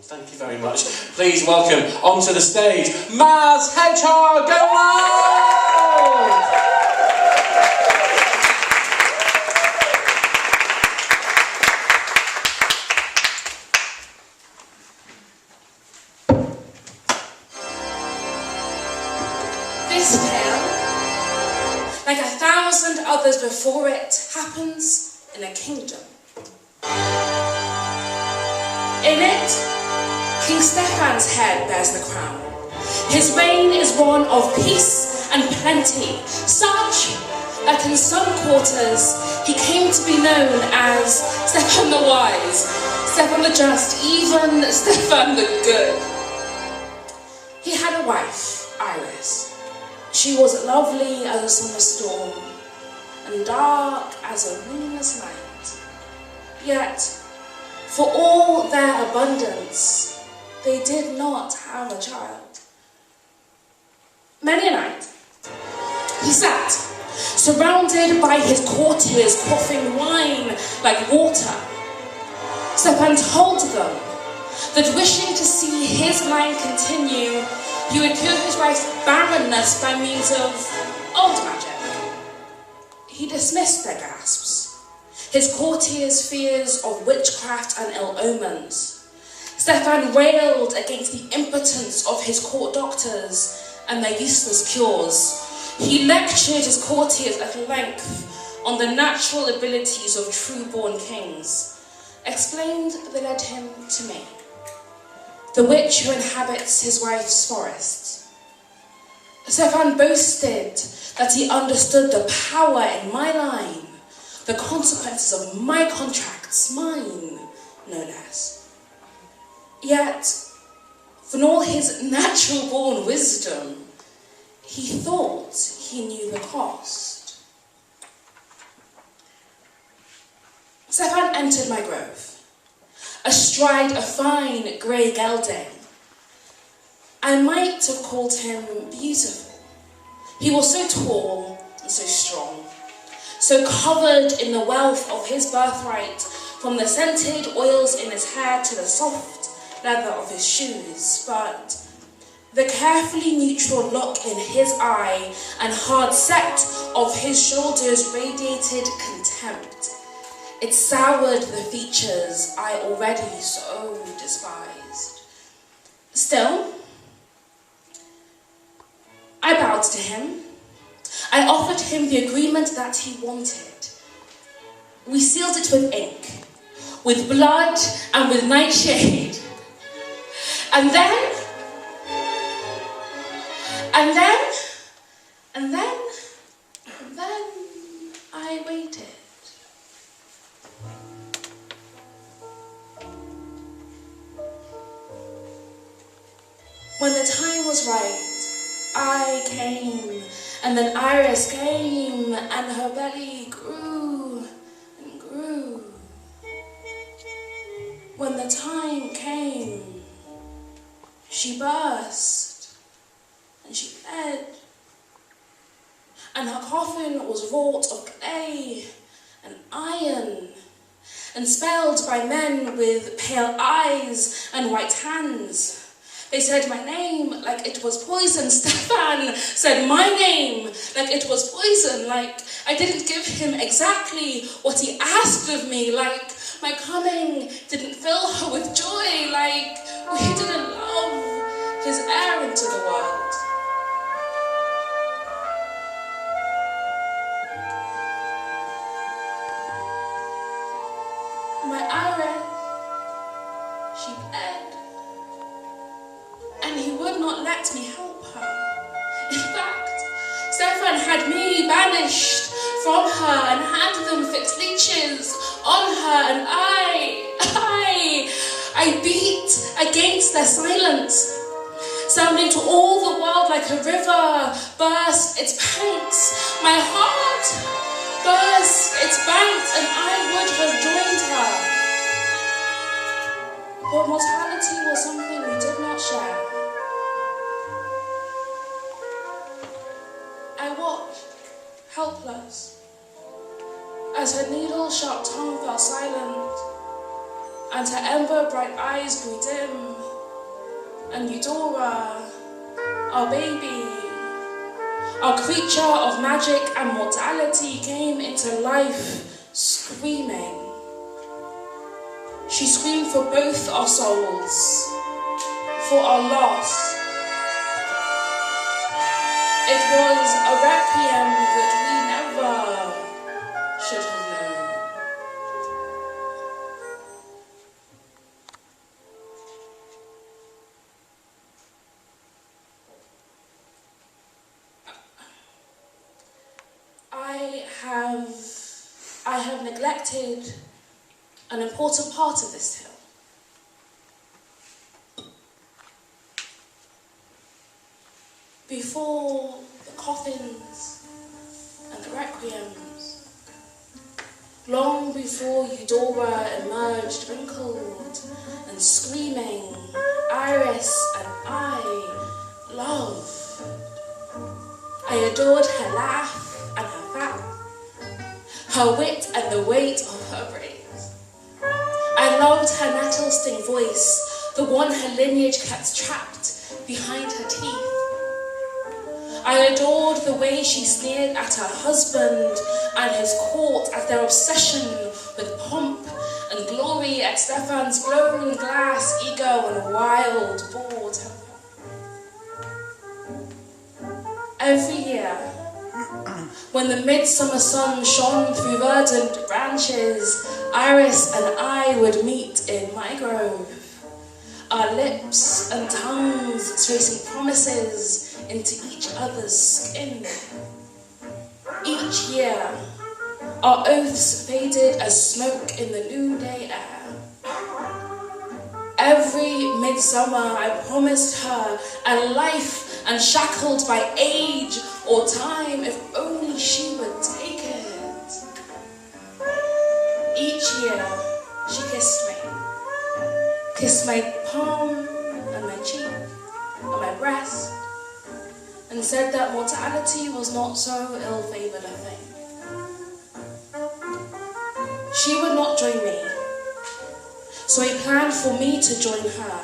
Thank you very much. Please welcome onto the stage, Maz Hedgehog. Go on! This tale, like 1,000 others before it, happens in a kingdom. In it, King Stephan's head bears the crown. His reign is one of peace and plenty, such that in some quarters he came to be known as Stephan the Wise, Stephan the Just, even Stephan the Good. He had a wife, Iris. She was lovely as a summer storm, and dark as a moonless night. Yet, for all their abundance, they did not have a child. Many a night, he sat, surrounded by his courtiers, quaffing wine like water. Stephan told them that wishing to see his line continue, he would cure his wife's barrenness by means of old magic. He dismissed their gasps, his courtiers' fears of witchcraft and ill omens. Stephan railed against the impotence of his court doctors and their useless cures. He lectured his courtiers at length on the natural abilities of true-born kings, explained they led him to me, the witch who inhabits his wife's forest. Stephan boasted that he understood the power in my line, the consequences of my contracts, mine, no less. Yet, for all his natural-born wisdom, he thought he knew the cost. Stephan entered my grove, astride a fine grey gelding. I might have called him beautiful. He was so tall and so strong, so covered in the wealth of his birthright, from the scented oils in his hair to the soft leather of his shoes, but the carefully neutral look in his eye and hard set of his shoulders radiated contempt. It soured the features I already so despised. Still, I bowed to him. I offered him the agreement that he wanted. We sealed it with ink, with blood and with nightshade. And then I waited. When the time was right, I came, and then Iris came, and her belly grew and grew. When the time came, she burst, and she bled, and her coffin was wrought of clay and iron, and spelled by men with pale eyes and white hands. They said my name like it was poison. Stephan said my name like it was poison, like I didn't give him exactly what he asked of me, like my coming didn't fill her with joy, like we didn't love his heir into the world. My Iris, she bled, and he would not let me help her. In fact, Stephan had me banished from her and had them fix leeches on her, and I beat against their silence, sounding to all the world like a river burst its banks. My heart burst its banks, and I would have joined her. But mortality was something we did not share. I watched, helpless, as her needle-sharp tongue fell silent, and her ember-bright eyes grew dim, and Eudora, our baby, our creature of magic and mortality, came into life screaming. She screamed for both our souls, for our loss. It was a requiem that we never should have known. I have neglected an important part of this tale. Before the coffins and the requiems, long before Eudora emerged wrinkled and screaming, Iris and I loved. I adored her laugh and her fat, her wit and the weight of her braids. I loved her nettle-sting voice, the one her lineage kept trapped behind her teeth. I adored the way she sneered at her husband and his court as their obsession with pomp and glory at Stefan's blown glass ego and wild boar temper. Every year, when the midsummer sun shone through verdant branches, Iris and I would meet in my grove, our lips and tongues tracing promises into each other's skin. Each year, our oaths faded as smoke in the noonday air. Every midsummer I promised her a life unshackled by age or time if only she would take it. Each year, she kissed my palm and my cheek and my breast, and said that mortality was not so ill-favoured a thing. She would not join me, so he planned for me to join her.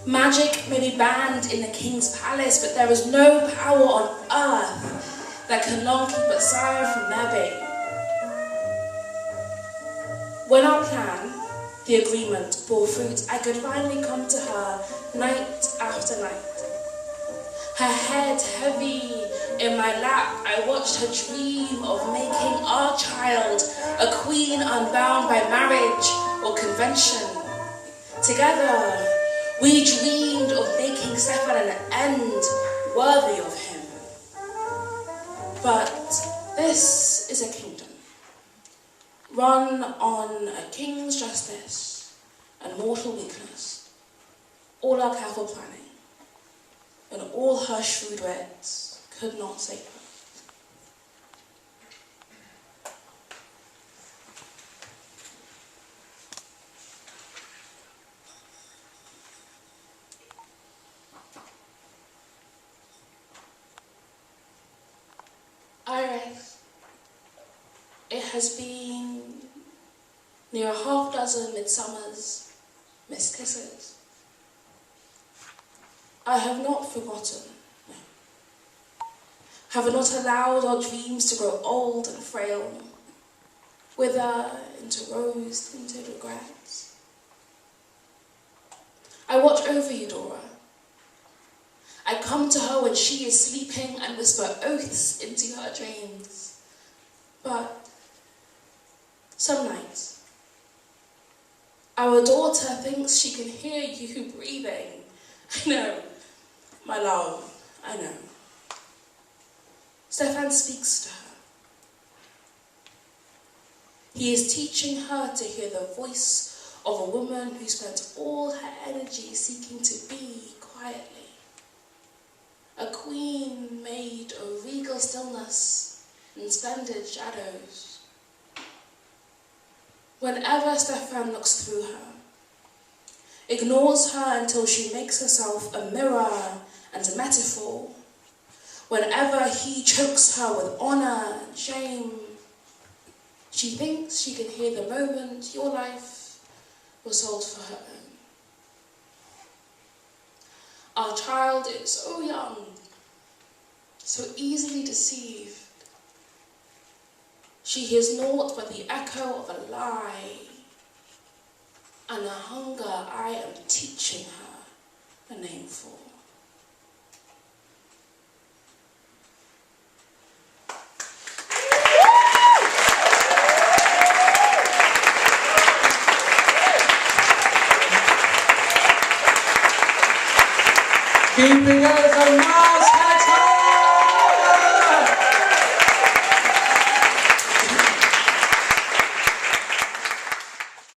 Magic may be banned in the king's palace, but there is no power on earth that can long keep a sire from their babe. When our plan, the agreement, bore fruit, I could finally come to her night after night. Her head heavy in my lap, I watched her dream of making our child a queen unbound by marriage or convention. Together, we dreamed of making Stefan an end worthy of him. But this is a kingdom, run on a king's justice and mortal weakness, all our careful planning, and all her shrewd wits could not save her. Iris, it has been near a half dozen midsummers, missed kisses. I have not forgotten, no. Have not allowed our dreams to grow old and frail, wither into rose-tinted regrets. I watch over Eudora. I come to her when she is sleeping and whisper oaths into her dreams. But some nights, our daughter thinks she can hear you breathing. I know, my love, I know. Stefan speaks to her. He is teaching her to hear the voice of a woman who spent all her energy seeking to be quietly. A queen made of regal stillness and splendid shadows. Whenever Stefan looks through her, ignores her until she makes herself a mirror and a metaphor. Whenever he chokes her with honor and shame, She thinks she can hear the moment your life was sold for her own. Our child is so young, so easily deceived. She hears naught but the echo of a lie, and the hunger I am teaching her a name for. Keeping it for Maz Hedgehog.